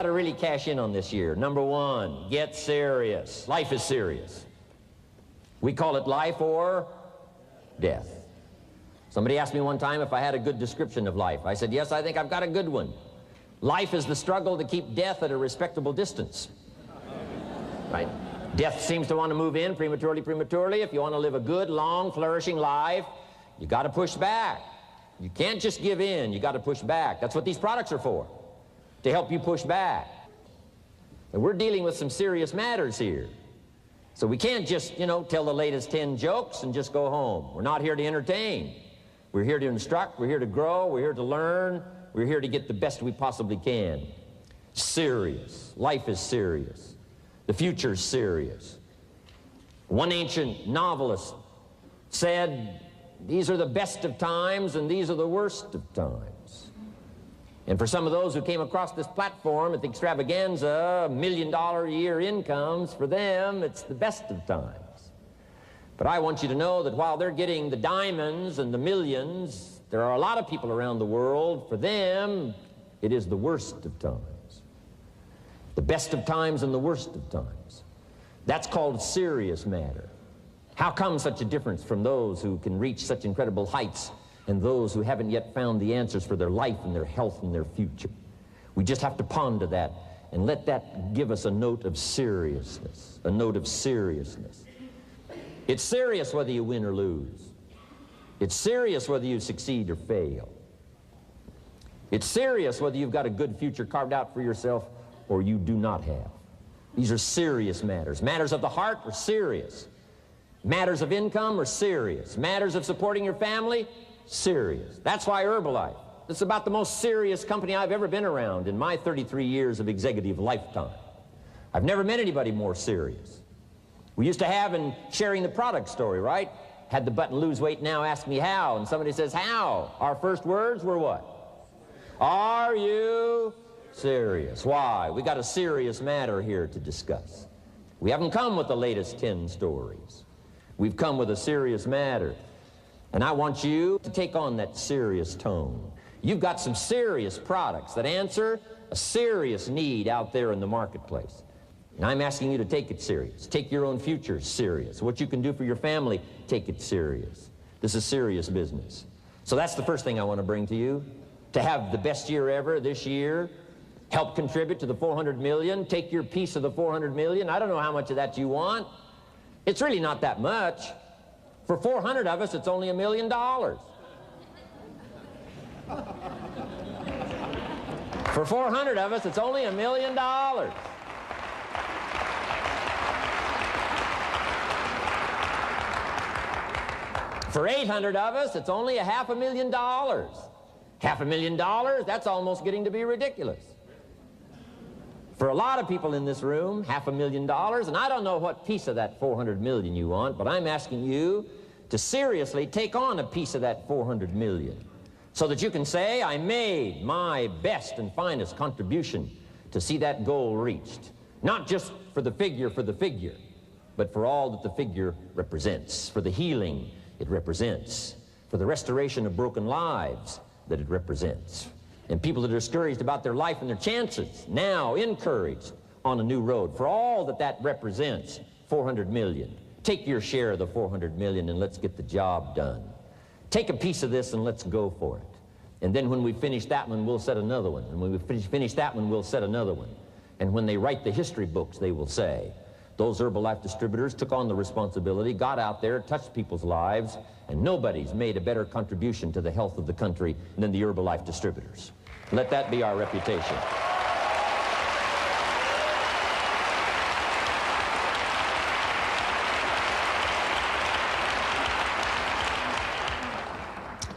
to really cash in on this year. Number one, get serious. Life is serious. We call it life or death. Somebody asked me one time if I had a good description of life. I said, yes, I think I've got a good one. Life is the struggle to keep death at a respectable distance. Right? Death seems to want to move in prematurely. If you want to live a good, long, flourishing life, you got to push back. You can't just give in. You got to push back. That's what these products are for, to help you push back. And we're dealing with some serious matters here. So we can't just, tell the latest 10 jokes and just go home. We're not here to entertain. We're here to instruct. We're here to grow. We're here to learn. We're here to get the best we possibly can. Serious. Life is serious. The future's serious. One ancient novelist said, these are the best of times and these are the worst of times. And for some of those who came across this platform at the extravaganza, $1 million a year incomes, for them it's the best of times. But I want you to know that while they're getting the diamonds and the millions, there are a lot of people around the world, for them it is the worst of times. The best of times and the worst of times. That's called serious matter. How come such a difference from those who can reach such incredible heights and those who haven't yet found the answers for their life and their health and their future? We just have to ponder that and let that give us a note of seriousness, a note of seriousness. It's serious whether you win or lose. It's serious whether you succeed or fail. It's serious whether you've got a good future carved out for yourself or you do not have. These are serious matters. Matters of the heart are serious. Matters of income are serious. Matters of supporting your family, serious. That's why Herbalife, it's about the most serious company I've ever been around in my 33 years of executive lifetime. I've never met anybody more serious. We used to have in sharing the product story, right? Had the button lose weight, now ask me how. And somebody says, how? Our first words were what? Are you serious? Why? We got a serious matter here to discuss. We haven't come with the latest 10 stories. We've come with a serious matter. And I want you to take on that serious tone. You've got some serious products that answer a serious need out there in the marketplace. And I'm asking you to take it serious. Take your own future serious. What you can do for your family, take it serious. This is serious business. So that's the first thing I want to bring to you. To have the best year ever this year, help contribute to the 400 million, take your piece of the 400 million. I don't know how much of that you want. It's really not that much. For 400 of us, it's only $1 million. For 400 of us, it's only $1 million. For 800 of us, it's only $500,000. $500,000, that's almost getting to be ridiculous. For a lot of people in this room, $500,000, and I don't know what piece of that 400 million you want, but I'm asking you to seriously take on a piece of that 400 million so that you can say, I made my best and finest contribution to see that goal reached. Not just for the figure, but for all that the figure represents, for the healing it represents, for the restoration of broken lives that it represents. And people that are discouraged about their life and their chances, now encouraged on a new road. For all that that represents, 400 million. Take your share of the 400 million and let's get the job done. Take a piece of this and let's go for it. And then when we finish that one, we'll set another one. And when we finish that one, we'll set another one. And when they write the history books, they will say, those Herbalife distributors took on the responsibility, got out there, touched people's lives, and nobody's made a better contribution to the health of the country than the Herbalife distributors. Let that be our reputation.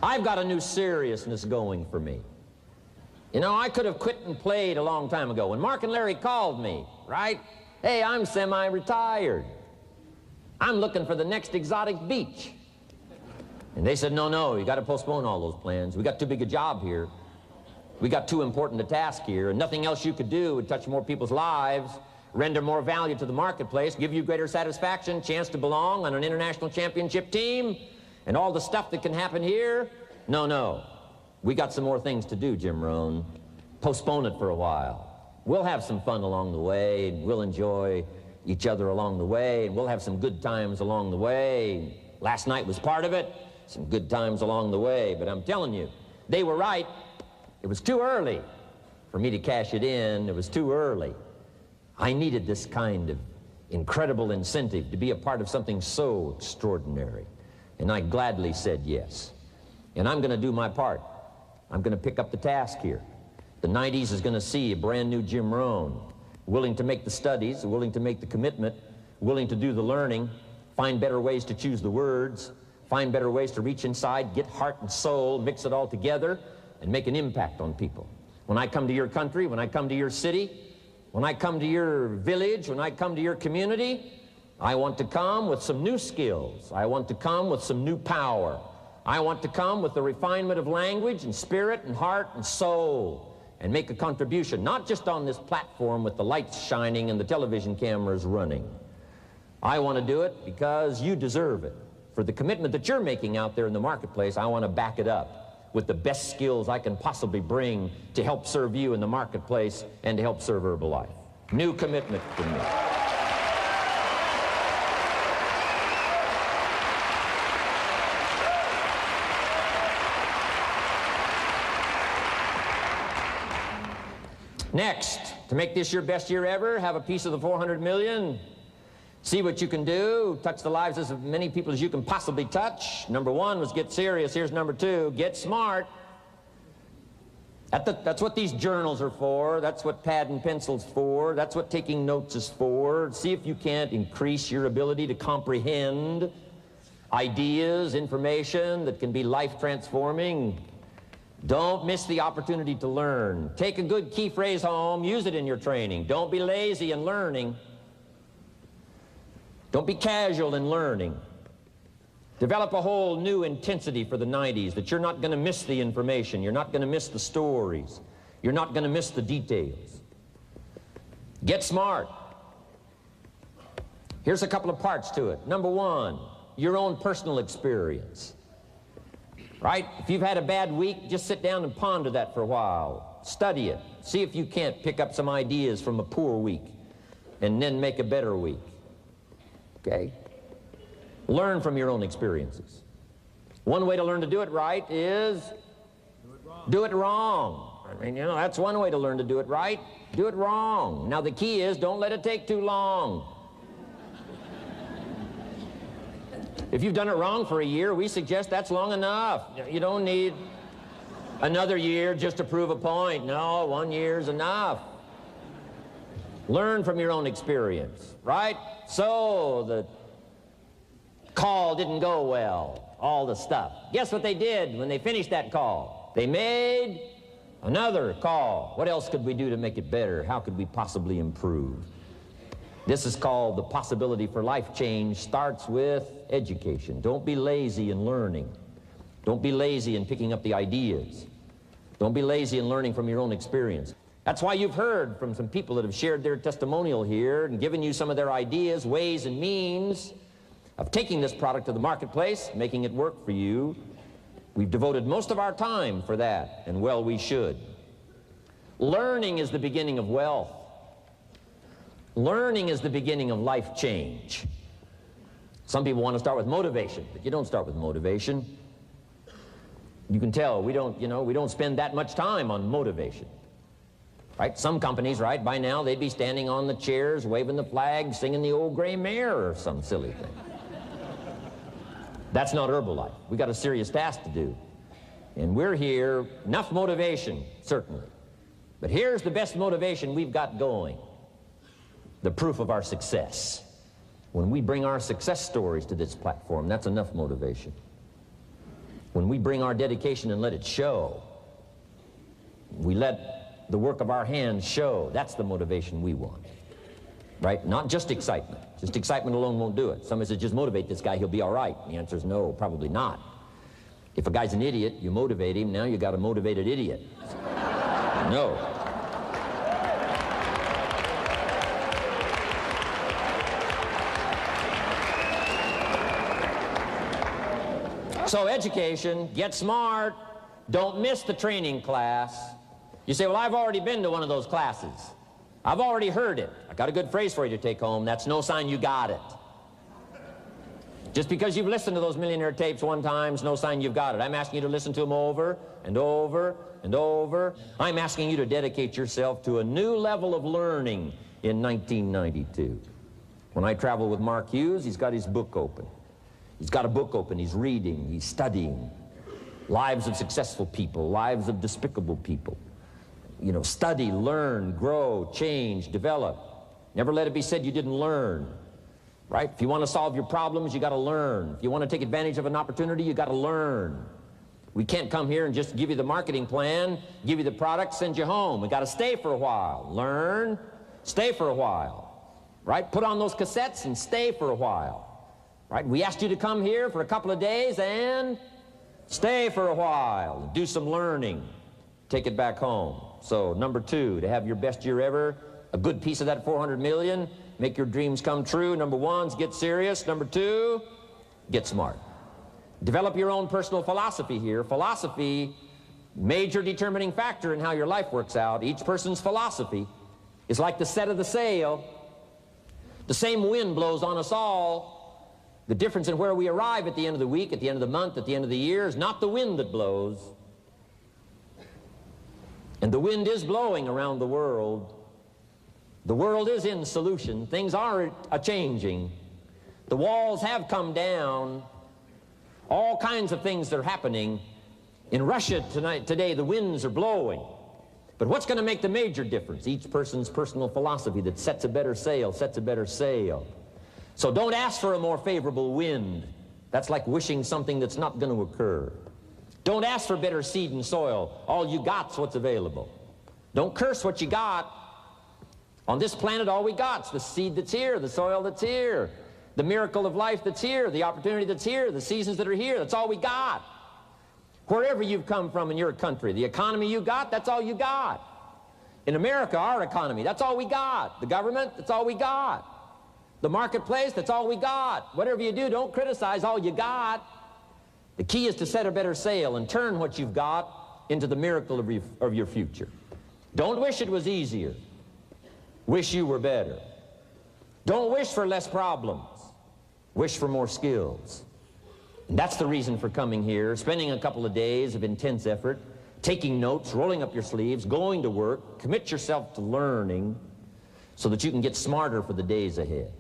I've got a new seriousness going for me. You know, I could have quit and played a long time ago. When Mark and Larry called me, right? Hey, I'm semi-retired. I'm looking for the next exotic beach. And they said, no, you got to postpone all those plans. We got too big a job here. We got too important a task here, and nothing else you could do would touch more people's lives, render more value to the marketplace, give you greater satisfaction, chance to belong on an international championship team, and all the stuff that can happen here. No. We got some more things to do, Jim Rohn. Postpone it for a while. We'll have some fun along the way, and we'll enjoy each other along the way, and we'll have some good times along the way. Last night was part of it, some good times along the way, but I'm telling you, they were right. It was too early for me to cash it in. It was too early. I needed this kind of incredible incentive to be a part of something so extraordinary, and I gladly said yes. And I'm going to do my part. I'm going to pick up the task here. The 90s is going to see a brand new Jim Rohn, willing to make the studies, willing to make the commitment, willing to do the learning, find better ways to choose the words, find better ways to reach inside, get heart and soul, mix it all together, and make an impact on people. When I come to your country, when I come to your city, when I come to your village, when I come to your community, I want to come with some new skills. I want to come with some new power. I want to come with the refinement of language and spirit and heart and soul, and make a contribution, not just on this platform with the lights shining and the television cameras running. I want to do it because you deserve it. For the commitment that you're making out there in the marketplace, I want to back it up with the best skills I can possibly bring to help serve you in the marketplace and to help serve Herbalife. New commitment from me. Next, to make this your best year ever, have a piece of the 400 million. See what you can do. Touch the lives of as many people as you can possibly touch. Number one was get serious. Here's number two, get smart. That's what these journals are for. That's what pad and pencil's for. That's what taking notes is for. See if you can't increase your ability to comprehend ideas, information that can be life-transforming. Don't miss the opportunity to learn. Take a good key phrase home, use it in your training. Don't be lazy in learning. Don't be casual in learning. Develop a whole new intensity for the 90s that you're not going to miss the information, you're not going to miss the stories, you're not going to miss the details. Get smart. Here's a couple of parts to it. Number one, your own personal experience. Right? If you've had a bad week, just sit down and ponder that for a while. Study it. See if you can't pick up some ideas from a poor week and then make a better week. Okay? Learn from your own experiences. One way to learn to do it right is do it wrong. I mean, you know, that's one way to learn to do it right. Do it wrong. Now the key is don't let it take too long. If you've done it wrong for a year, we suggest that's long enough. You don't need another year just to prove a point. No, 1 year's enough. Learn from your own experience, right? So the call didn't go well, all the stuff. Guess what they did when they finished that call? They made another call. What else could we do to make it better? How could we possibly improve? This is called the possibility for life change. Starts with education. Don't be lazy in learning. Don't be lazy in picking up the ideas. Don't be lazy in learning from your own experience. That's why you've heard from some people that have shared their testimonial here and given you some of their ideas, ways, and means of taking this product to the marketplace, making it work for you. We've devoted most of our time for that, and well, we should. Learning is the beginning of wealth. Learning is the beginning of life change. Some people want to start with motivation, but you don't start with motivation. You can tell we don't spend that much time on motivation. Right? Some companies, right, by now they'd be standing on the chairs, waving the flag, singing the old gray mare or some silly thing. That's not Herbalife. We got a serious task to do. And we're here, enough motivation, certainly. But here's the best motivation we've got going. The proof of our success. When we bring our success stories to this platform, that's enough motivation. When we bring our dedication and let it show, we let the work of our hands show, that's the motivation we want. Right? Not just excitement. Just excitement alone won't do it. Somebody says, just motivate this guy, he'll be all right. The answer is no, probably not. If a guy's an idiot, you motivate him, now you got a motivated idiot. No. So education, get smart, don't miss the training class. You say, well, I've already been to one of those classes. I've already heard it. I got a good phrase for you to take home. That's no sign you got it. Just because you've listened to those millionaire tapes one time is no sign you've got it. I'm asking you to listen to them over and over and over. I'm asking you to dedicate yourself to a new level of learning in 1992. When I travel with Mark Hughes, he's got his book open. He's got a book open. He's reading. He's studying. Lives of successful people, lives of despicable people. You know, study, learn, grow, change, develop. Never let it be said you didn't learn. Right? If you want to solve your problems, you got to learn. If you want to take advantage of an opportunity, you got to learn. We can't come here and just give you the marketing plan, give you the product, send you home. We got to stay for a while. Learn, stay for a while. Right? Put on those cassettes and stay for a while. Right? We asked you to come here for a couple of days and stay for a while. Do some learning. Take it back home. So, number 2, to have your best year ever, a good piece of that 400 million, make your dreams come true. Number 1 is get serious. Number 2, get smart. Develop your own personal philosophy here. Philosophy, major determining factor in how your life works out. Each person's philosophy is like the set of the sail. The same wind blows on us all. The difference in where we arrive at the end of the week, at the end of the month, at the end of the year is not the wind that blows. And the wind is blowing around the world. The world is in solution. Things are a-changing. The walls have come down. All kinds of things are happening. In Russia today, the winds are blowing. But what's going to make the major difference? Each person's personal philosophy that sets a better sail, sets a better sail. So don't ask for a more favorable wind. That's like wishing something that's not going to occur. Don't ask for better seed and soil. All you got's what's available. Don't curse what you got. On this planet, all we got's the seed that's here, the soil that's here, the miracle of life that's here, the opportunity that's here, the seasons that are here. That's all we got. Wherever you've come from in your country, the economy you got, that's all you got. In America, our economy, that's all we got. The government, that's all we got. The marketplace, that's all we got. Whatever you do, don't criticize all you got. The key is to set a better sail and turn what you've got into the miracle of your future. Don't wish it was easier. Wish you were better. Don't wish for less problems. Wish for more skills. And that's the reason for coming here, spending a couple of days of intense effort, taking notes, rolling up your sleeves, going to work, commit yourself to learning so that you can get smarter for the days ahead.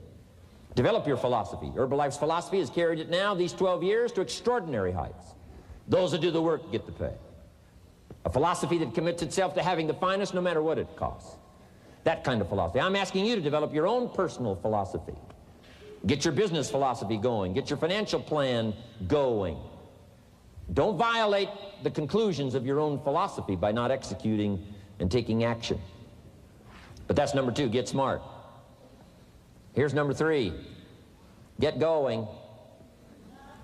Develop your philosophy. Herbalife's philosophy has carried it now, these 12 years, to extraordinary heights. Those that do the work get the pay. A philosophy that commits itself to having the finest no matter what it costs. That kind of philosophy. I'm asking you to develop your own personal philosophy. Get your business philosophy going. Get your financial plan going. Don't violate the conclusions of your own philosophy by not executing and taking action. But that's number 2, get smart. Here's number 3, get going.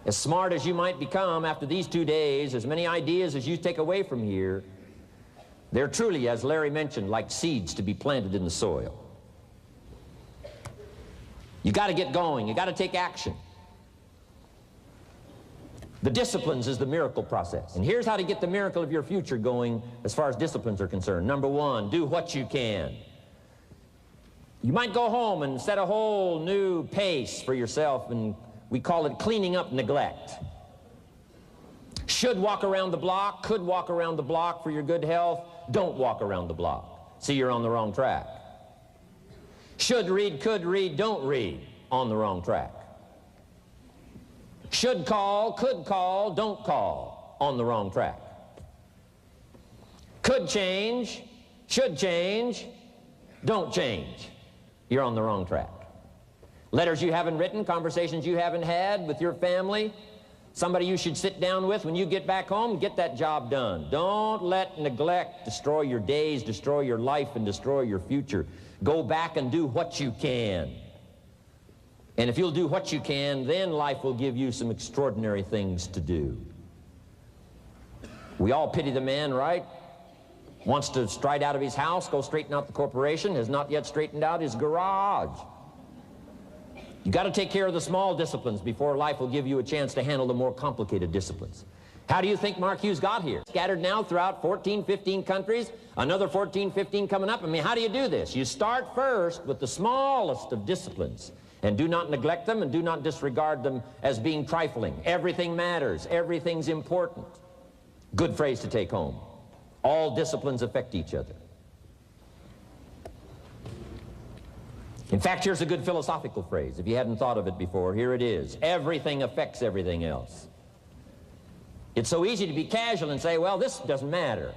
As smart as you might become after these 2 days, as many ideas as you take away from here, they're truly, as Larry mentioned, like seeds to be planted in the soil. You got to get going. You got to take action. The disciplines is the miracle process. And here's how to get the miracle of your future going as far as disciplines are concerned. Number 1, do what you can. You might go home and set a whole new pace for yourself, and we call it cleaning up neglect. Should walk around the block, could walk around the block for your good health. Don't walk around the block. See, you're on the wrong track. Should read, could read, don't read. On the wrong track. Should call, could call, don't call. On the wrong track. Could change, should change, don't change. You're on the wrong track. Letters you haven't written, conversations you haven't had with your family, somebody you should sit down with when you get back home, get that job done. Don't let neglect destroy your days, destroy your life, and destroy your future. Go back and do what you can. And if you'll do what you can, then life will give you some extraordinary things to do. We all pity the man, right? Wants to stride out of his house, go straighten out the corporation, has not yet straightened out his garage. You got to take care of the small disciplines before life will give you a chance to handle the more complicated disciplines. How do you think Mark Hughes got here? Scattered now throughout 14, 15 countries, another 14, 15 coming up. I mean, how do you do this? You start first with the smallest of disciplines, and do not neglect them and do not disregard them as being trifling. Everything matters. Everything's important. Good phrase to take home. All disciplines affect each other. In fact, here's a good philosophical phrase. If you hadn't thought of it before, here it is. Everything affects everything else. It's so easy to be casual and say, well, this doesn't matter.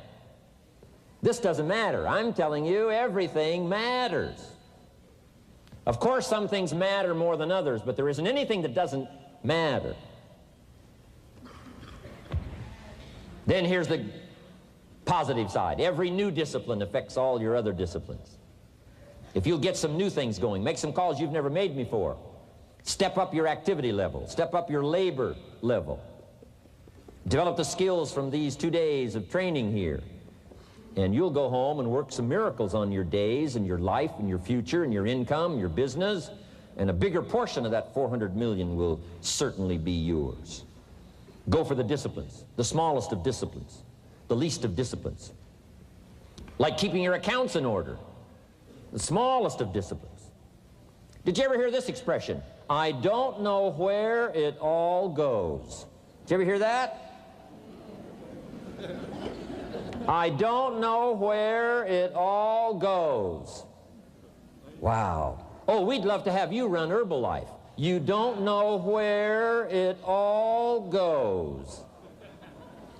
This doesn't matter. I'm telling you, everything matters. Of course, some things matter more than others, but there isn't anything that doesn't matter. Then here's the positive side. Every new discipline affects all your other disciplines. If you'll get some new things going, make some calls you've never made before, step up your activity level, step up your labor level, develop the skills from these 2 days of training here, and you'll go home and work some miracles on your days and your life and your future and your income, your business, and a bigger portion of that 400 million will certainly be yours. Go for the disciplines, the smallest of disciplines, the least of disciplines. Like keeping your accounts in order, the smallest of disciplines. Did you ever hear this expression? I don't know where it all goes. Did you ever hear that? I don't know where it all goes. Wow. Oh, we'd love to have you run Herbalife. You don't know where it all goes.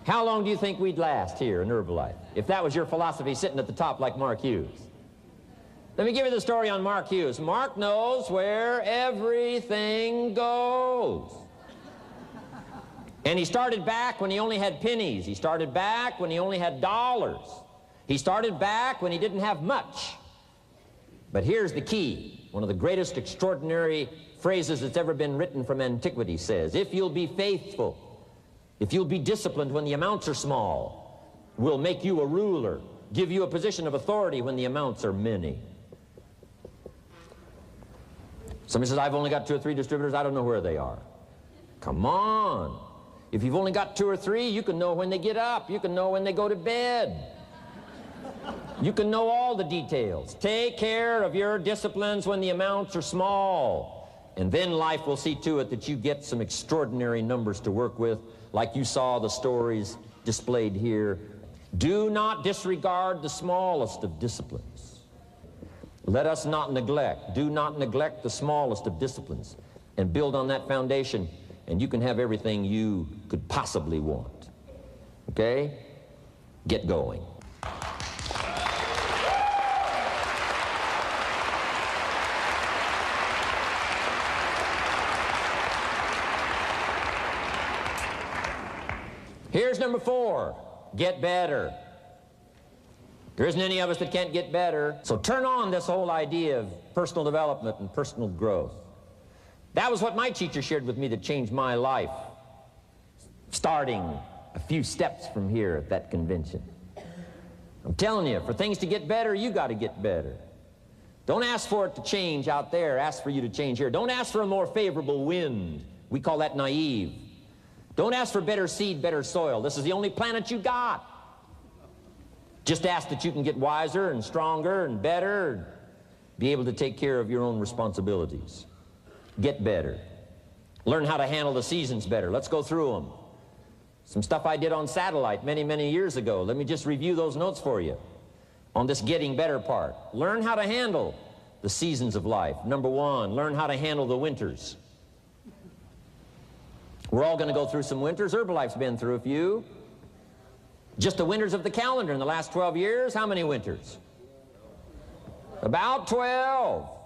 How long do you think we'd last here in Herbalife if that was your philosophy sitting at the top like Mark Hughes? Let me give you the story on Mark Hughes. Mark knows where everything goes. And he started back when he only had pennies. He started back when he only had dollars. He started back when he didn't have much. But here's the key. One of the greatest extraordinary phrases that's ever been written from antiquity says, if you'll be faithful, if you'll be disciplined when the amounts are small, we'll make you a ruler, give you a position of authority when the amounts are many. Somebody says, I've only got 2 or 3 distributors, I don't know where they are. Come on. If you've only got 2 or 3, you can know when they get up. You can know when they go to bed. You can know all the details. Take care of your disciplines when the amounts are small. And then life will see to it that you get some extraordinary numbers to work with, like you saw the stories displayed here. Do not disregard the smallest of disciplines. Let us not neglect. Do not neglect the smallest of disciplines. And build on that foundation, and you can have everything you could possibly want. Okay? Get going. Here's number 4. Get better. There isn't any of us that can't get better. So turn on this whole idea of personal development and personal growth. That was what my teacher shared with me that changed my life, starting a few steps from here at that convention. I'm telling you, for things to get better, you got to get better. Don't ask for it to change out there. Ask for you to change here. Don't ask for a more favorable wind. We call that naive. Don't ask for better seed, better soil. This is the only planet you got. Just ask that you can get wiser and stronger and better, and be able to take care of your own responsibilities. Get better. Learn how to handle the seasons better. Let's go through them. Some stuff I did on satellite many, many years ago. Let me just review those notes for you on this getting better part. Learn how to handle the seasons of life. Number 1, learn how to handle the winters. We're all going to go through some winters. Herbalife's been through a few. Just the winters of the calendar in the last 12 years, how many winters? About 12.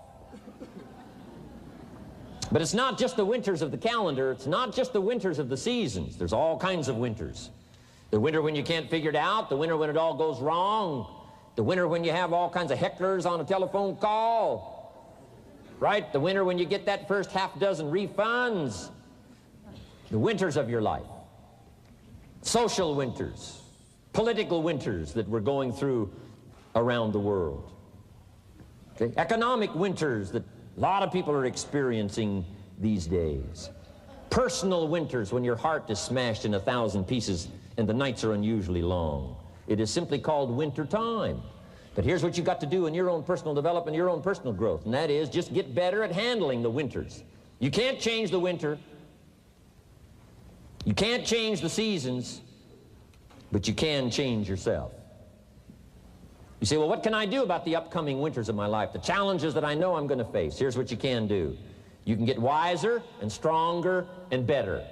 But it's not just the winters of the calendar. It's not just the winters of the seasons. There's all kinds of winters. The winter when you can't figure it out. The winter when it all goes wrong. The winter when you have all kinds of hecklers on a telephone call. Right? The winter when you get that first half dozen refunds. The winters of your life. Social winters. Political winters that we're going through around the world. Okay? Economic winters that a lot of people are experiencing these days. Personal winters when your heart is smashed in 1,000 pieces and the nights are unusually long. It is simply called winter time. But here's what you've got to do in your own personal development, your own personal growth, and that is just get better at handling the winters. You can't change the winter. You can't change the seasons, but you can change yourself. You say, well, what can I do about the upcoming winters of my life, the challenges that I know I'm going to face? Here's what you can do. You can get wiser and stronger and better.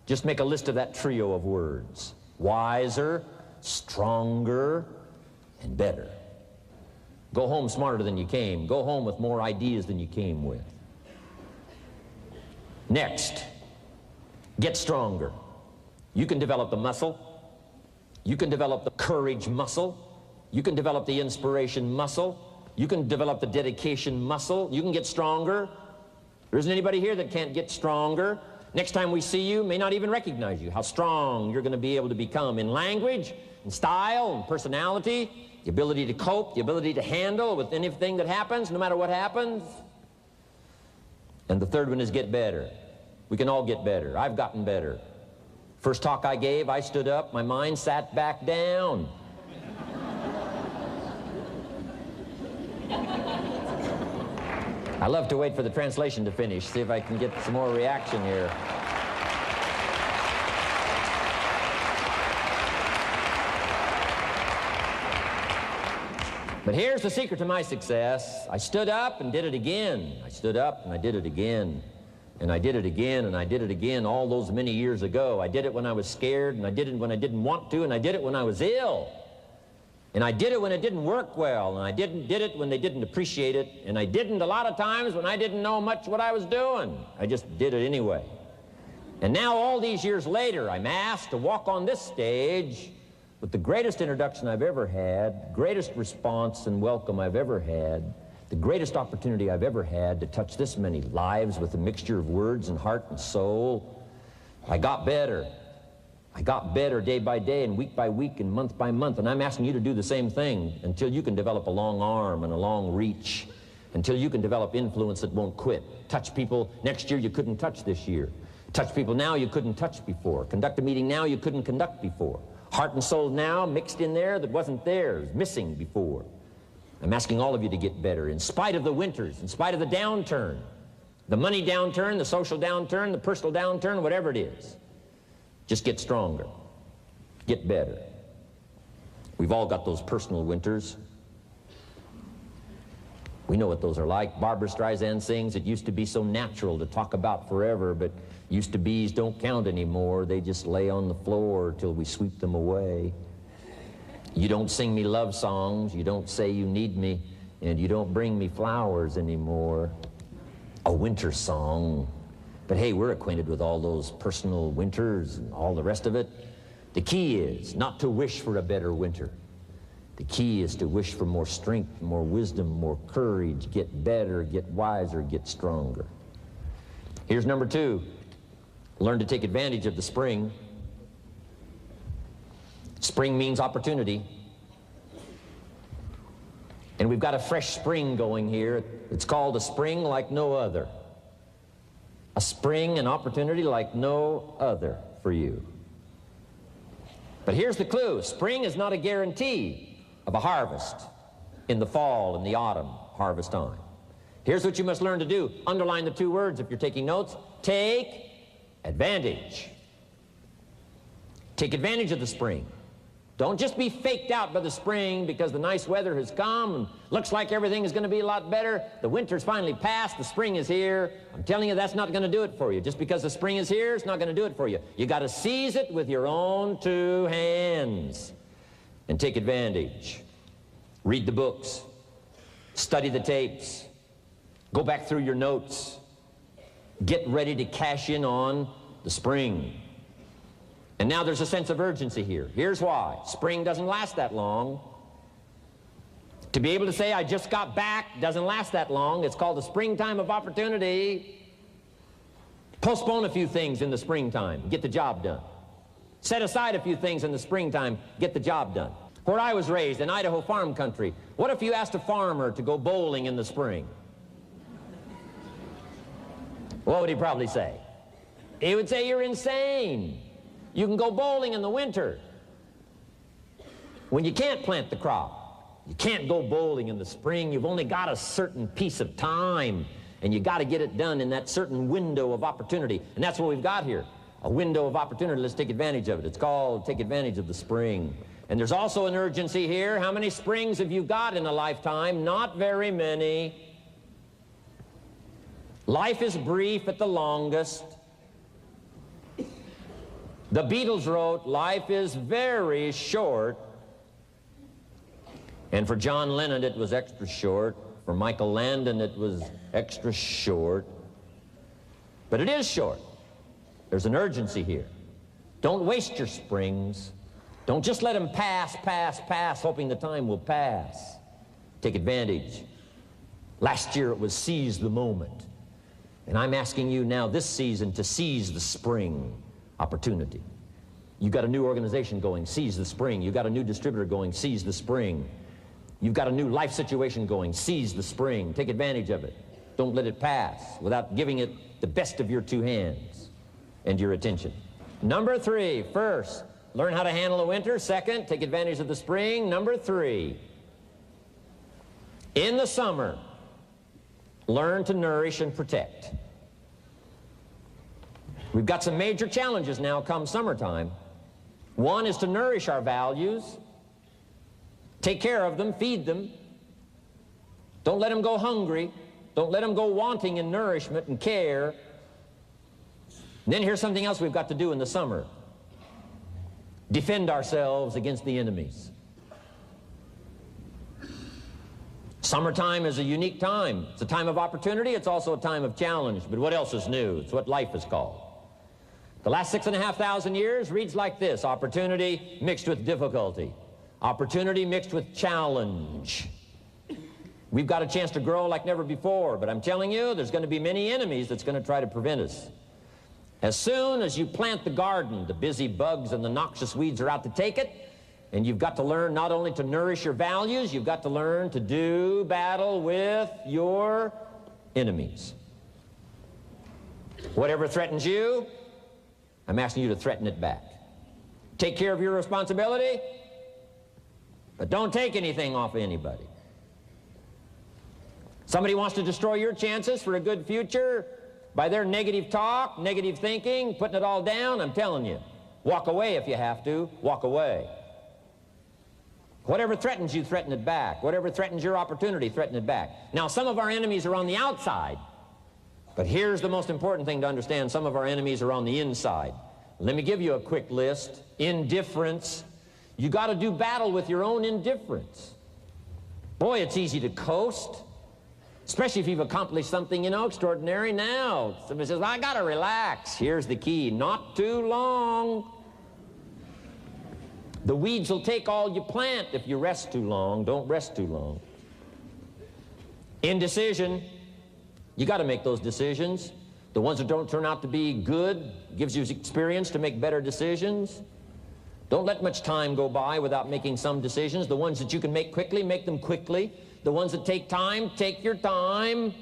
Just make a list of that trio of words. Wiser, stronger, and better. Go home smarter than you came. Go home with more ideas than you came with. Next, get stronger. You can develop the muscle. You can develop the courage muscle. You can develop the inspiration muscle. You can develop the dedication muscle. You can get stronger. There isn't anybody here that can't get stronger. Next time we see you, may not even recognize you, how strong you're going to be able to become in language, in style, in personality, the ability to cope, the ability to handle with anything that happens, no matter what happens. And the third one is get better. We can all get better. I've gotten better. First talk I gave, I stood up, my mind sat back down. I love to wait for the translation to finish, see if I can get some more reaction here. But here's the secret to my success. I stood up and did it again. I stood up and I did it again. And I did it again and I did it again all those many years ago. I did it when I was scared, and I did it when I didn't want to, and I did it when I was ill. And I did it when it didn't work well, and I did it when they didn't appreciate it, and I didn't a lot of times when I didn't know much what I was doing. I just did it anyway. And now all these years later, I'm asked to walk on this stage with the greatest introduction I've ever had, greatest response and welcome I've ever had, the greatest opportunity I've ever had to touch this many lives with a mixture of words and heart and soul. I got better. I got better day by day and week by week and month by month, and I'm asking you to do the same thing until you can develop a long arm and a long reach, until you can develop influence that won't quit. Touch people next year you couldn't touch this year. Touch people now you couldn't touch before. Conduct a meeting now you couldn't conduct before. Heart and soul now mixed in there that wasn't there, missing before. I'm asking all of you to get better in spite of the winters, in spite of the downturn, the money downturn, the social downturn, the personal downturn, whatever it is. Just get stronger. Get better. We've all got those personal winters. We know what those are like. Barbra Streisand sings, it used to be so natural to talk about forever, but used to be's don't count anymore. They just lay on the floor till we sweep them away. You don't sing me love songs, you don't say you need me, and you don't bring me flowers anymore. A winter song. But hey, we're acquainted with all those personal winters and all the rest of it. The key is not to wish for a better winter. The key is to wish for more strength, more wisdom, more courage, get better, get wiser, get stronger. Here's number 2. Learn to take advantage of the spring. Spring means opportunity. And we've got a fresh spring going here. It's called a spring like no other. A spring, an opportunity like no other for you. But here's the clue. Spring is not a guarantee of a harvest in the fall and the autumn harvest time. Here's what you must learn to do. Underline the 2 words if you're taking notes. Take advantage. Take advantage of the spring. Don't just be faked out by the spring because the nice weather has come and looks like everything is going to be a lot better. The winter's finally passed, the spring is here. I'm telling you, that's not going to do it for you. Just because the spring is here, it's not going to do it for you. You got to seize it with your own 2 hands and take advantage. Read the books, study the tapes, go back through your notes, get ready to cash in on the spring. And now there's a sense of urgency here. Here's why. Spring doesn't last that long. To be able to say, I just got back, doesn't last that long. It's called the springtime of opportunity. Postpone a few things in the springtime. Get the job done. Set aside a few things in the springtime. Get the job done. Where I was raised, in Idaho farm country, what if you asked a farmer to go bowling in the spring? What would he probably say? He would say you're insane. You can go bowling in the winter when you can't plant the crop. You can't go bowling in the spring. You've only got a certain piece of time, and you got to get it done in that certain window of opportunity. And that's what we've got here, a window of opportunity. Let's take advantage of it. It's called take advantage of the spring. And there's also an urgency here. How many springs have you got in a lifetime? Not very many. Life is brief at the longest. The Beatles wrote, life is very short. And for John Lennon, it was extra short. For Michael Landon, it was extra short. But it is short. There's an urgency here. Don't waste your springs. Don't just let them pass, hoping the time will pass. Take advantage. Last year it was seize the moment. And I'm asking you now this season to seize the spring opportunity. You've got a new organization going, seize the spring. You've got a new distributor going, seize the spring. You've got a new life situation going, seize the spring. Take advantage of it. Don't let it pass without giving it the best of your two hands and your attention. Number 3, first, learn how to handle the winter. Second, take advantage of the spring. Number 3, in the summer, learn to nourish and protect. We've got some major challenges now come summertime. One is to nourish our values, take care of them, feed them. Don't let them go hungry. Don't let them go wanting in nourishment and care. And then here's something else we've got to do in the summer. Defend ourselves against the enemies. Summertime is a unique time. It's a time of opportunity. It's also a time of challenge. But what else is new? It's what life is called. The last 6,500 years reads like this: opportunity mixed with difficulty. Opportunity mixed with challenge. We've got a chance to grow like never before, but I'm telling you, there's going to be many enemies that's going to try to prevent us. As soon as you plant the garden, the busy bugs and the noxious weeds are out to take it, and you've got to learn not only to nourish your values, you've got to learn to do battle with your enemies. Whatever threatens you, I'm asking you to threaten it back. Take care of your responsibility, but don't take anything off of anybody. Somebody wants to destroy your chances for a good future by their negative talk, negative thinking, putting it all down. I'm telling you, walk away if you have to. Walk away. Whatever threatens you, threaten it back. Whatever threatens your opportunity, threaten it back. Now, some of our enemies are on the outside, but here's the most important thing to understand. Some of our enemies are on the inside. Let me give you a quick list. Indifference. You got to do battle with your own indifference. Boy, it's easy to coast, especially if you've accomplished something, you know, extraordinary. Now, somebody says, well, I got to relax. Here's the key: not too long. The weeds will take all you plant if you rest too long. Don't rest too long. Indecision. You got to make those decisions. The ones that don't turn out to be good gives you experience to make better decisions. Don't let much time go by without making some decisions. The ones that you can make quickly, make them quickly. The ones that take time, take your time.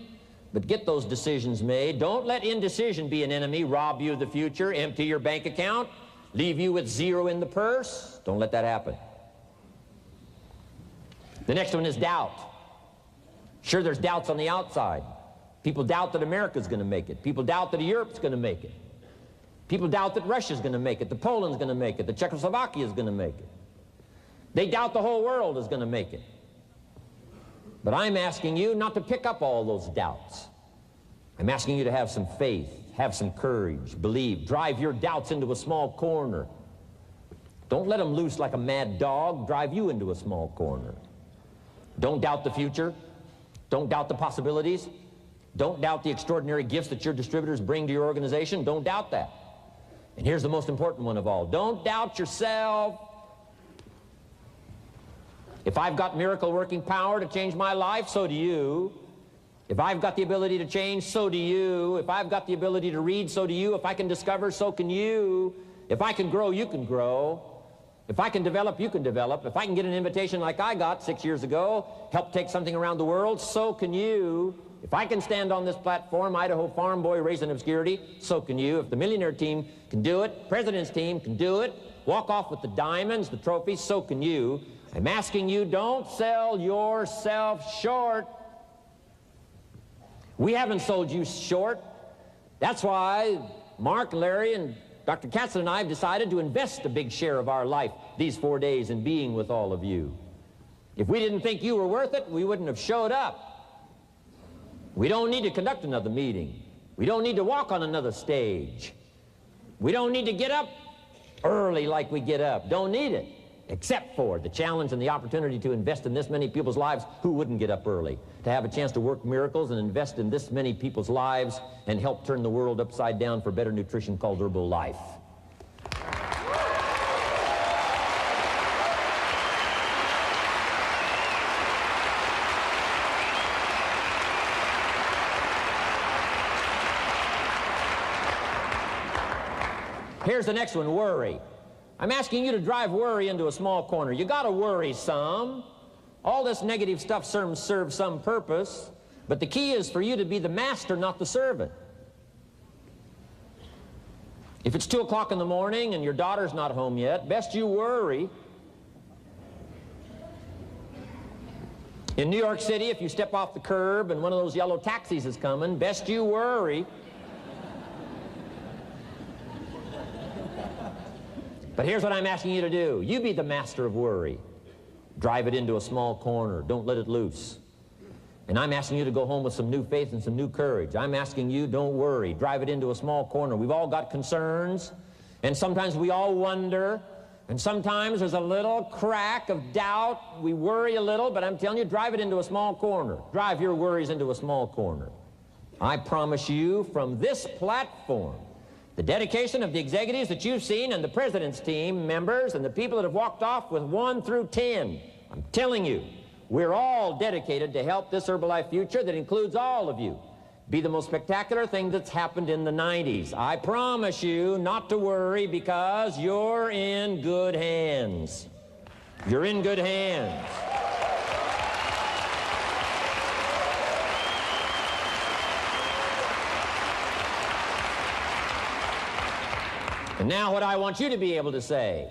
But get those decisions made. Don't let indecision be an enemy, rob you of the future, empty your bank account, leave you with zero in the purse. Don't let that happen. The next one is doubt. Sure, there's doubts on the outside. People doubt that America's going to make it. People doubt that Europe's going to make it. People doubt that Russia's going to make it, that Poland's going to make it, that Czechoslovakia's going to make it. They doubt the whole world is going to make it. But I'm asking you not to pick up all those doubts. I'm asking you to have some faith, have some courage, believe, drive your doubts into a small corner. Don't let them loose like a mad dog, drive you into a small corner. Don't doubt the future. Don't doubt the possibilities. Don't doubt the extraordinary gifts that your distributors bring to your organization. Don't doubt that. And here's the most important one of all. Don't doubt yourself. If I've got miracle working power to change my life, so do you. If I've got the ability to change, so do you. If I've got the ability to read, so do you. If I can discover, so can you. If I can grow, you can grow. If I can develop, you can develop. If I can get an invitation like I got 6 years ago, help take something around the world, so can you. If I can stand on this platform, Idaho farm boy raised in obscurity, so can you. If the millionaire team can do it, president's team can do it, walk off with the diamonds, the trophies, so can you. I'm asking you, don't sell yourself short. We haven't sold you short. That's why Mark, Larry, and Dr. Katzen and I have decided to invest a big share of our life these 4 days in being with all of you. If we didn't think you were worth it, we wouldn't have showed up. We don't need to conduct another meeting. We don't need to walk on another stage. We don't need to get up early like we get up. Don't need it, except for the challenge and the opportunity to invest in this many people's lives who wouldn't get up early, to have a chance to work miracles and invest in this many people's lives and help turn the world upside down for better nutrition called Herbalife. Here's the next one, worry. I'm asking you to drive worry into a small corner. You got to worry some. All this negative stuff serves some purpose, but the key is for you to be the master, not the servant. If it's 2 o'clock in the morning and your daughter's not home yet, best you worry. In New York City, if you step off the curb and one of those yellow taxis is coming, best you worry. But here's what I'm asking you to do. You be the master of worry. Drive it into a small corner. Don't let it loose. And I'm asking you to go home with some new faith and some new courage. I'm asking you, don't worry. Drive it into a small corner. We've all got concerns, and sometimes we all wonder, and sometimes there's a little crack of doubt. We worry a little, but I'm telling you, drive it into a small corner. Drive your worries into a small corner. I promise you, from this platform, the dedication of the executives that you've seen and the president's team members and the people that have walked off with 1 through 10, I'm telling you, we're all dedicated to help this Herbalife future that includes all of you be the most spectacular thing that's happened in the 90s. I promise you not to worry because you're in good hands. You're in good hands. And now what I want you to be able to say,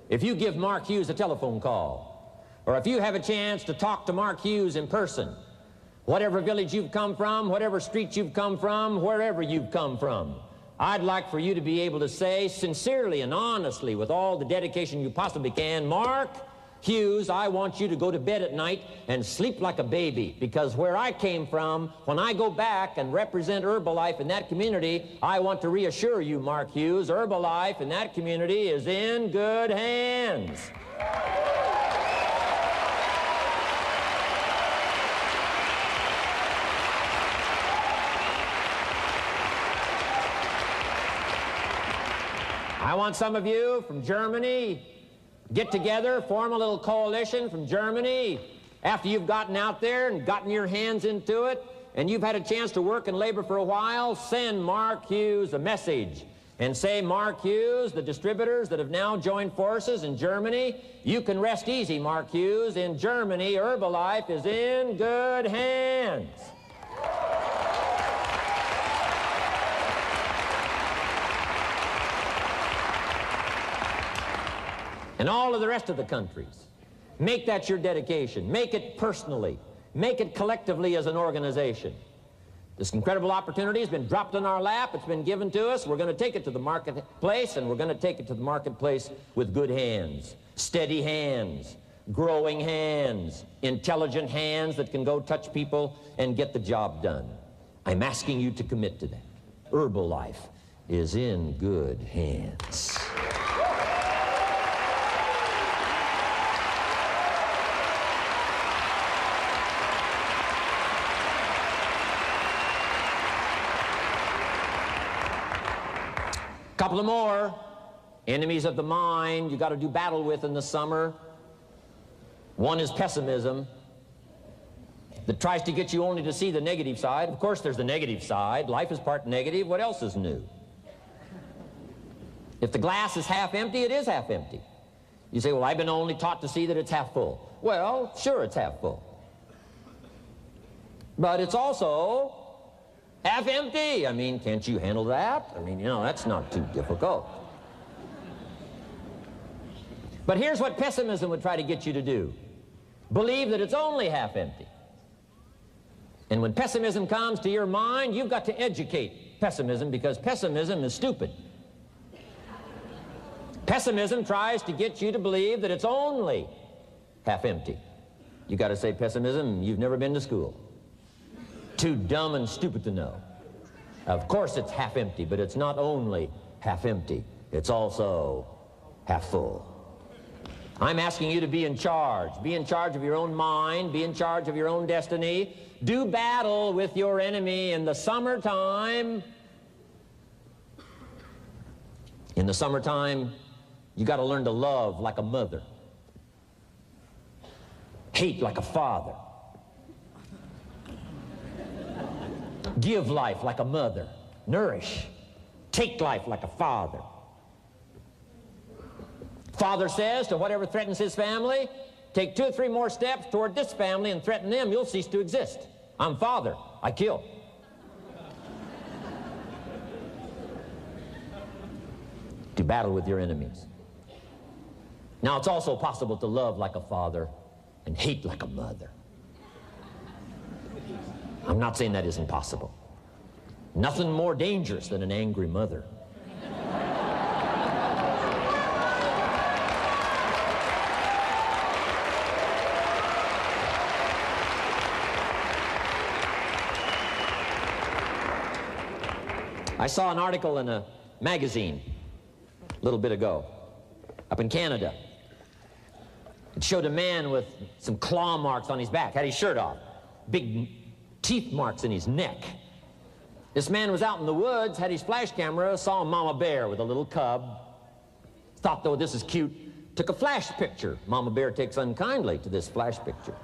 if you give Mark Hughes a telephone call, or if you have a chance to talk to Mark Hughes in person, whatever village you've come from, whatever street you've come from, wherever you've come from, I'd like for you to be able to say sincerely and honestly with all the dedication you possibly can, Mark Hughes, I want you to go to bed at night and sleep like a baby, because where I came from, when I go back and represent Herbalife in that community, I want to reassure you, Mark Hughes, Herbalife in that community is in good hands. I want some of you from Germany, get together, form a little coalition from Germany. After you've gotten out there and gotten your hands into it, and you've had a chance to work and labor for a while, send Mark Hughes a message and say, Mark Hughes, the distributors that have now joined forces in Germany, you can rest easy, Mark Hughes. In Germany, Herbalife is in good hands. And all of the rest of the countries. Make that your dedication. Make it personally. Make it collectively as an organization. This incredible opportunity has been dropped in our lap. It's been given to us. We're going to take it to the marketplace, and we're going to take it to the marketplace with good hands, steady hands, growing hands, intelligent hands that can go touch people and get the job done. I'm asking you to commit to that. Herbalife is in good hands. Couple of more enemies of the mind you got to do battle with in the summer. One is pessimism that tries to get you only to see the negative side. Of course there's the negative side. Life is part negative. What else is new? If the glass is half empty, it is half empty. You say, well, I've been only taught to see that it's half full. Well, sure, it's half full. But it's also half empty. I mean, can't you handle that? I mean, you know, that's not too difficult. But here's what pessimism would try to get you to do. Believe that it's only half empty. And when pessimism comes to your mind, you've got to educate pessimism, because pessimism is stupid. Pessimism tries to get you to believe that it's only half empty. You got to say, pessimism, you've never been to school. Too dumb and stupid to know. Of course it's half empty, but it's not only half empty. It's also half full. I'm asking you to be in charge. Be in charge of your own mind. Be in charge of your own destiny. Do battle with your enemy in the summertime. In the summertime, you got to learn to love like a mother. Hate like a father. Give life like a mother. Nourish. Take life like a father. Father says to whatever threatens his family, take 2 or 3 more steps toward this family and threaten them, you'll cease to exist. I'm father. I kill. Do battle with your enemies. Now, it's also possible to love like a father and hate like a mother. I'm not saying that isn't possible. Nothing more dangerous than an angry mother. I saw an article in a magazine a little bit ago up in Canada. It showed a man with some claw marks on his back, had his shirt off, big teeth marks in his neck. This man was out in the woods, had his flash camera, saw a mama bear with a little cub, thought, though, this is cute, took a flash picture. Mama bear takes unkindly to this flash picture.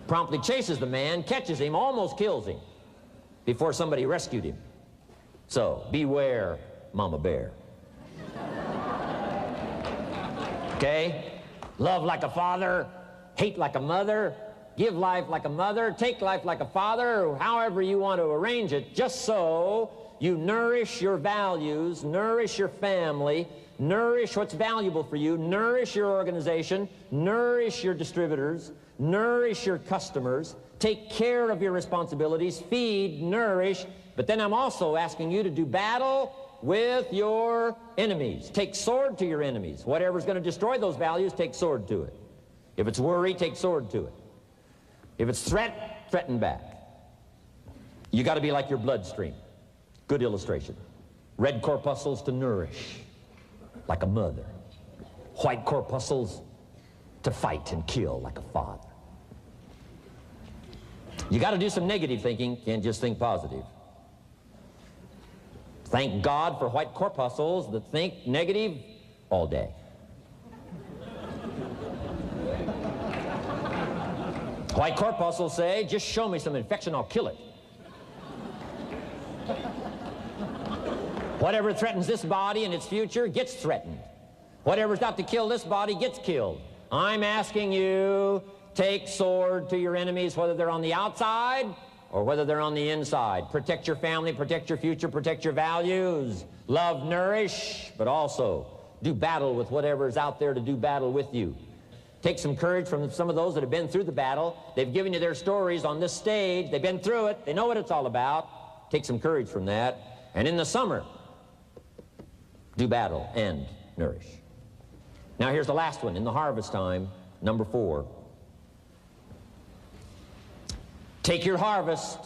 Promptly chases the man, catches him, almost kills him before somebody rescued him. So, beware, mama bear. Okay? Love like a father, hate like a mother, give life like a mother, take life like a father, however you want to arrange it, just so you nourish your values, nourish your family, nourish what's valuable for you, nourish your organization, nourish your distributors, nourish your customers, take care of your responsibilities, feed, nourish. But then I'm also asking you to do battle with your enemies. Take sword to your enemies. Whatever's going to destroy those values, take sword to it. If it's worry, take sword to it. If it's threat, threaten back. You got to be like your bloodstream. Good illustration. Red corpuscles to nourish, like a mother. White corpuscles to fight and kill, like a father. You got to do some negative thinking. Can't just think positive. Thank God for white corpuscles that think negative all day. White corpuscles say, just show me some infection, I'll kill it. Whatever threatens this body and its future gets threatened. Whatever's got to kill this body gets killed. I'm asking you, take sword to your enemies, whether they're on the outside or whether they're on the inside. Protect your family, protect your future, protect your values. Love, nourish, but also do battle with whatever's out there to do battle with you. Take some courage from some of those that have been through the battle. They've given you their stories on this stage. They've been through it. They know what it's all about. Take some courage from that. And in the summer, do battle and nourish. Now here's the last one. In the harvest time, number 4. Take your harvest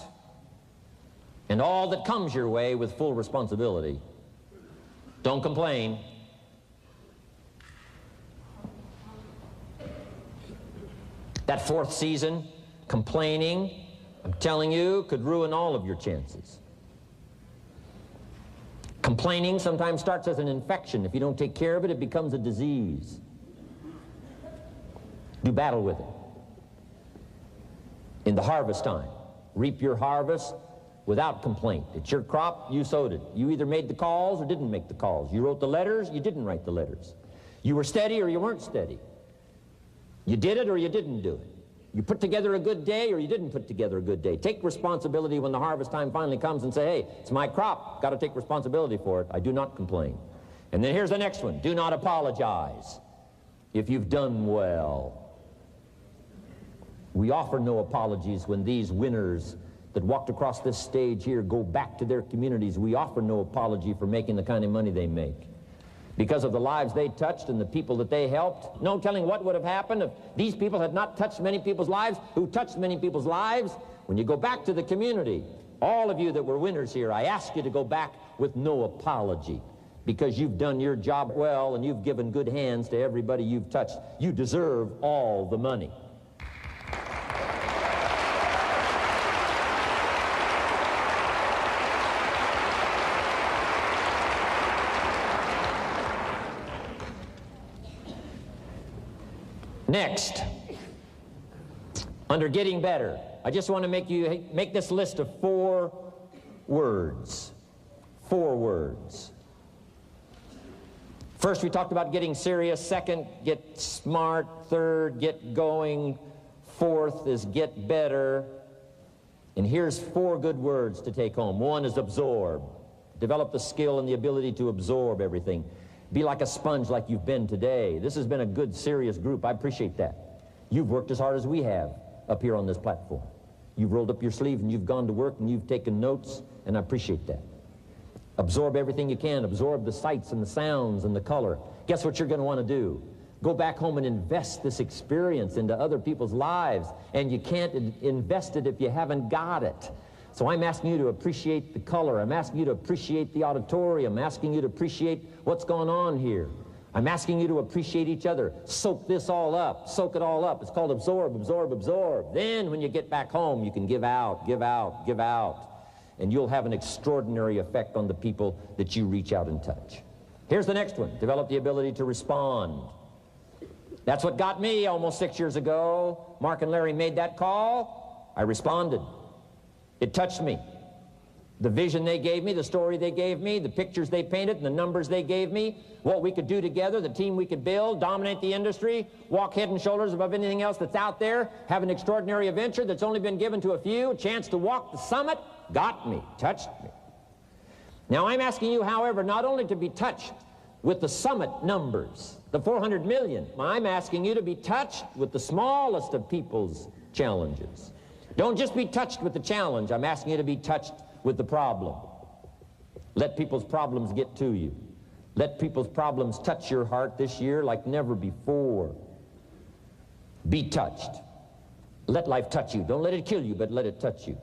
and all that comes your way with full responsibility. Don't complain. That 4th season, complaining, I'm telling you, could ruin all of your chances. Complaining sometimes starts as an infection. If you don't take care of it, it becomes a disease. Do battle with it. In the harvest time, reap your harvest without complaint. It's your crop, you sowed it. You either made the calls or didn't make the calls. You wrote the letters, you didn't write the letters. You were steady or you weren't steady. You did it or you didn't do it. You put together a good day or you didn't put together a good day. Take responsibility when the harvest time finally comes and say, hey, it's my crop. Got to take responsibility for it. I do not complain. And then here's the next one. Do not apologize if you've done well. We offer no apologies when these winners that walked across this stage here go back to their communities. We offer no apology for making the kind of money they make. Because of the lives they touched and the people that they helped, no telling what would have happened if these people had not touched many people's lives, who touched many people's lives. When you go back to the community, all of you that were winners here, I ask you to go back with no apology, because you've done your job well and you've given good hands to everybody you've touched. You deserve all the money. Next, under getting better, I just want to make this list of 4 words. 4 words. First, we talked about getting serious. Second, get smart. Third, get going. Fourth is get better. And here's 4 good words to take home. 1 is absorb. Develop the skill and the ability to absorb everything. Be like a sponge like you've been today. This has been a good, serious group. I appreciate that. You've worked as hard as we have up here on this platform. You've rolled up your sleeves and you've gone to work and you've taken notes, and I appreciate that. Absorb everything you can. Absorb the sights and the sounds and the color. Guess what you're going to want to do? Go back home and invest this experience into other people's lives, and you can't invest it if you haven't got it. So I'm asking you to appreciate the color. I'm asking you to appreciate the auditorium. I'm asking you to appreciate what's going on here. I'm asking you to appreciate each other. Soak this all up. Soak it all up. It's called absorb, absorb, absorb. Then when you get back home, you can give out, give out, give out. And you'll have an extraordinary effect on the people that you reach out and touch. Here's the next one. Develop the ability to respond. That's what got me almost 6 years ago. Mark and Larry made that call. I responded. It touched me. The vision they gave me, the story they gave me, the pictures they painted, and the numbers they gave me, what we could do together, the team we could build, dominate the industry, walk head and shoulders above anything else that's out there, have an extraordinary adventure that's only been given to a few, a chance to walk the summit, got me, touched me. Now I'm asking you, however, not only to be touched with the summit numbers, the 400 million, I'm asking you to be touched with the smallest of people's challenges. Don't just be touched with the challenge. I'm asking you to be touched with the problem. Let people's problems get to you. Let people's problems touch your heart this year like never before. Be touched. Let life touch you. Don't let it kill you, but let it touch you.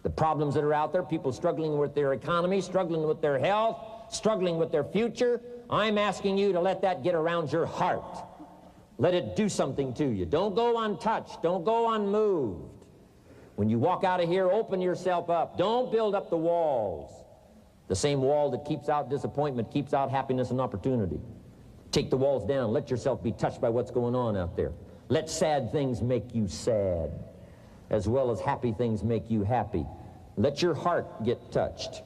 The problems that are out there, people struggling with their economy, struggling with their health, struggling with their future, I'm asking you to let that get around your heart. Let it do something to you. Don't go untouched. Don't go unmoved. When you walk out of here, open yourself up. Don't build up the walls. The same wall that keeps out disappointment keeps out happiness and opportunity. Take the walls down. Let yourself be touched by what's going on out there. Let sad things make you sad, as well as happy things make you happy. Let your heart get touched,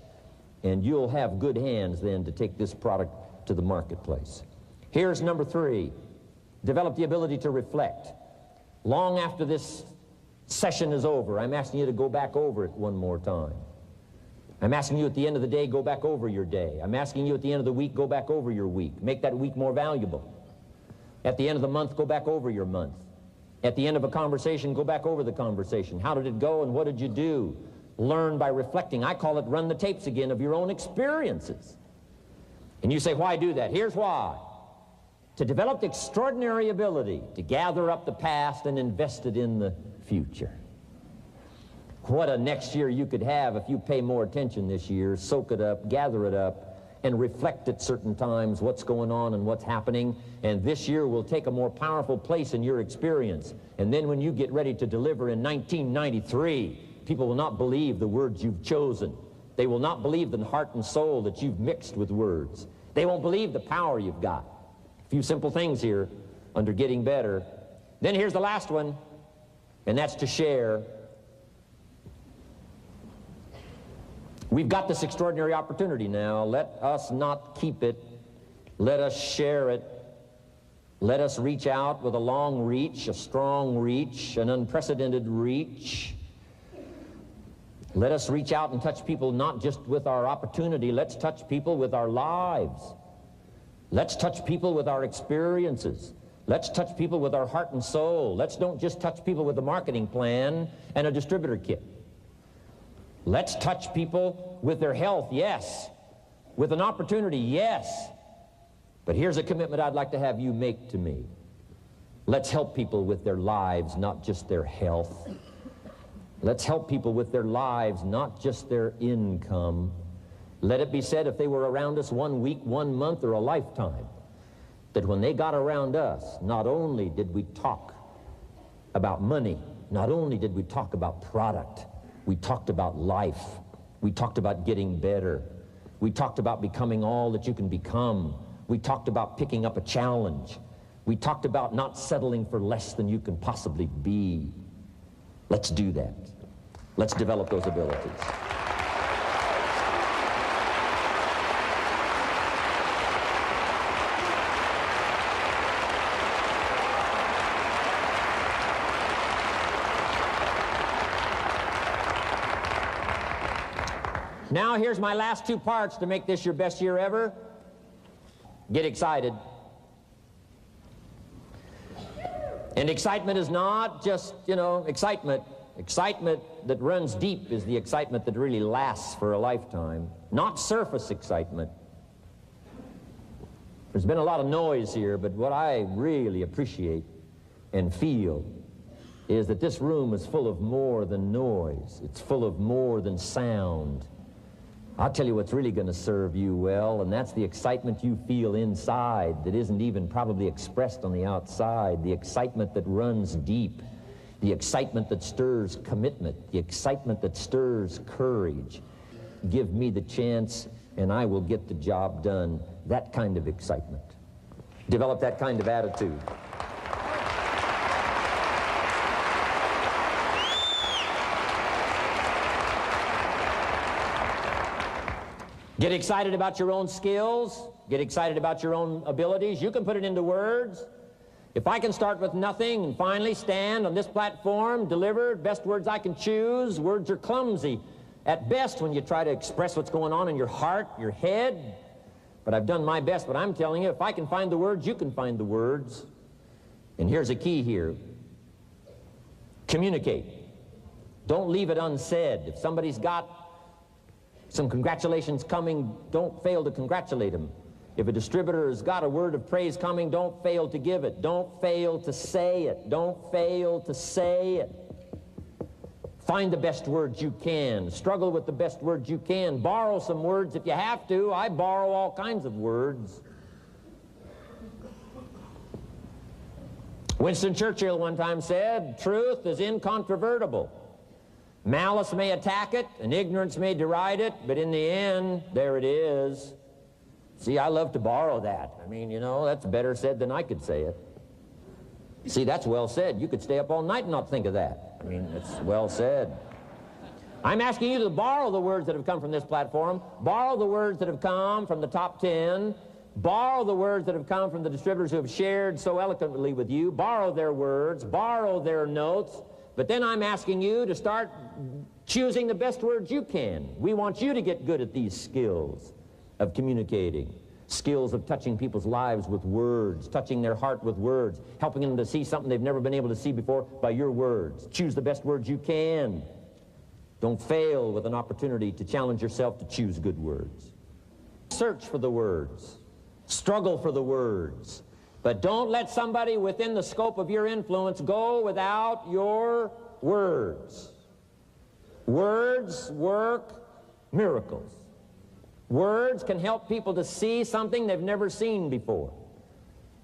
and you'll have good hands then to take this product to the marketplace. Here's number 3. Develop the ability to reflect. Long after this session is over, I'm asking you to go back over it one more time. I'm asking you at the end of the day, go back over your day. I'm asking you at the end of the week, go back over your week. Make that week more valuable. At the end of the month, go back over your month. At the end of a conversation, go back over the conversation. How did it go and what did you do? Learn by reflecting. I call it run the tapes again of your own experiences. And you say, why do that? Here's why. To develop the extraordinary ability to gather up the past and invest it in the future. What a next year you could have if you pay more attention this year, soak it up, gather it up, and reflect at certain times what's going on and what's happening. And this year will take a more powerful place in your experience. And then when you get ready to deliver in 1993, people will not believe the words you've chosen. They will not believe the heart and soul that you've mixed with words. They won't believe the power you've got. A few simple things here under getting better. Then here's the last one, and that's to share. We've got this extraordinary opportunity now. Let us not keep it. Let us share it. Let us reach out with a long reach, a strong reach, an unprecedented reach. Let us reach out and touch people not just with our opportunity. Let's touch people with our lives. Let's touch people with our experiences. Let's touch people with our heart and soul. Let's don't just touch people with a marketing plan and a distributor kit. Let's touch people with their health, yes. With an opportunity, yes. But here's a commitment I'd like to have you make to me. Let's help people with their lives, not just their health. Let's help people with their lives, not just their income. Let it be said, if they were around us 1 week, 1 month, or a lifetime, that when they got around us, not only did we talk about money, not only did we talk about product, we talked about life. We talked about getting better. We talked about becoming all that you can become. We talked about picking up a challenge. We talked about not settling for less than you can possibly be. Let's do that. Let's develop those abilities. Now here's my last 2 parts to make this your best year ever. Get excited. And excitement is not just, excitement. Excitement that runs deep is the excitement that really lasts for a lifetime, not surface excitement. There's been a lot of noise here, but what I really appreciate and feel is that this room is full of more than noise. It's full of more than sound. I'll tell you what's really going to serve you well, and that's the excitement you feel inside that isn't even probably expressed on the outside, the excitement that runs deep, the excitement that stirs commitment, the excitement that stirs courage. Give me the chance, and I will get the job done. That kind of excitement. Develop that kind of attitude. Get excited about your own skills. Get excited about your own abilities. You can put it into words. If I can start with nothing and finally stand on this platform, deliver best words I can choose, words are clumsy at best when you try to express what's going on in your heart, your head. But I've done my best. But I'm telling you, if I can find the words, you can find the words. And here's a key here. Communicate. Don't leave it unsaid. If somebody's got some congratulations coming, don't fail to congratulate them. If a distributor has got a word of praise coming, don't fail to give it. Don't fail to say it. Don't fail to say it. Find the best words you can. Struggle with the best words you can. Borrow some words if you have to. I borrow all kinds of words. Winston Churchill one time said, "Truth is incontrovertible. Malice may attack it, and ignorance may deride it, but in the end, there it is." See, I love to borrow that. I mean, that's better said than I could say it. See, that's well said. You could stay up all night and not think of that. I mean, it's well said. I'm asking you to borrow the words that have come from this platform, borrow the words that have come from the top 10, borrow the words that have come from the distributors who have shared so eloquently with you, borrow their words, borrow their notes. But then I'm asking you to start choosing the best words you can. We want you to get good at these skills of communicating, skills of touching people's lives with words, touching their heart with words, helping them to see something they've never been able to see before by your words. Choose the best words you can. Don't fail with an opportunity to challenge yourself to choose good words. Search for the words. Struggle for the words. But don't let somebody within the scope of your influence go without your words. Words work miracles. Words can help people to see something they've never seen before.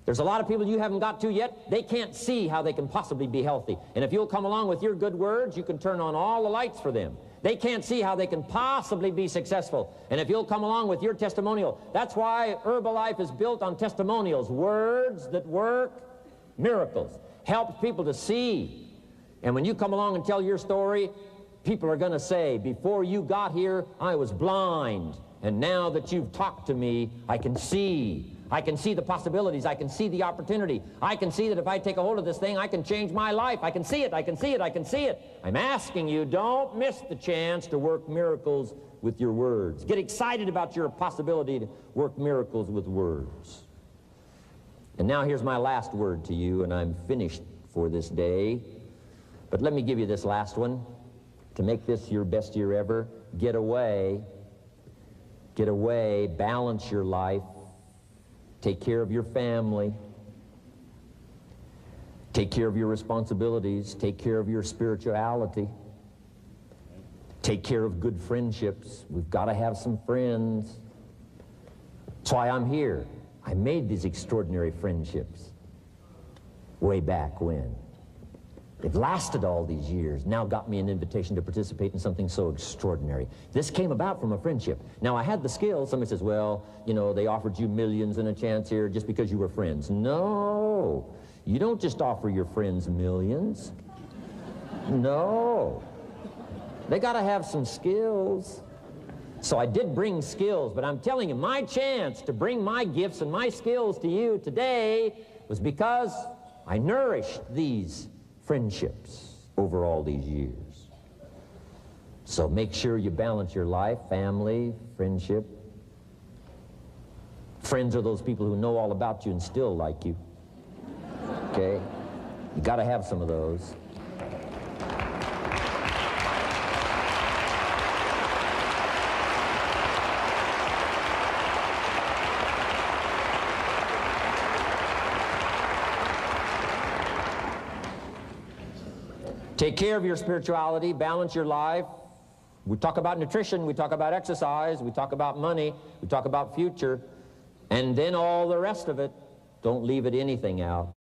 There's a lot of people you haven't got to yet. They can't see how they can possibly be healthy. And if you'll come along with your good words, you can turn on all the lights for them. They can't see how they can possibly be successful. And if you'll come along with your testimonial, that's why Herbalife is built on testimonials. Words that work miracles. Helps people to see. And when you come along and tell your story, people are going to say, before you got here, I was blind. And now that you've talked to me, I can see. I can see the possibilities. I can see the opportunity. I can see that if I take a hold of this thing, I can change my life. I can see it. I can see it. I can see it. I'm asking you, don't miss the chance to work miracles with your words. Get excited about your possibility to work miracles with words. And now here's my last word to you, and I'm finished for this day. But let me give you this last one. To make this your best year ever, get away. Get away, balance your life. Take care of your family. Take care of your responsibilities. Take care of your spirituality. Take care of good friendships. We've got to have some friends. That's why I'm here. I made these extraordinary friendships way back when. They've lasted all these years, now got me an invitation to participate in something so extraordinary. This came about from a friendship. Now, I had the skills. Somebody says, well, you know, they offered you millions and a chance here just because you were friends. No, you don't just offer your friends millions. No. They got to have some skills. So I did bring skills, but I'm telling you, my chance to bring my gifts and my skills to you today was because I nourished these friendships over all these years. So make sure you balance your life, family, friendship. Friends are those people who know all about you and still like you. Okay? You got to have some of those. Take care of your spirituality, balance your life. We talk about nutrition, we talk about exercise, we talk about money, we talk about future, and then all the rest of it. Don't leave anything out.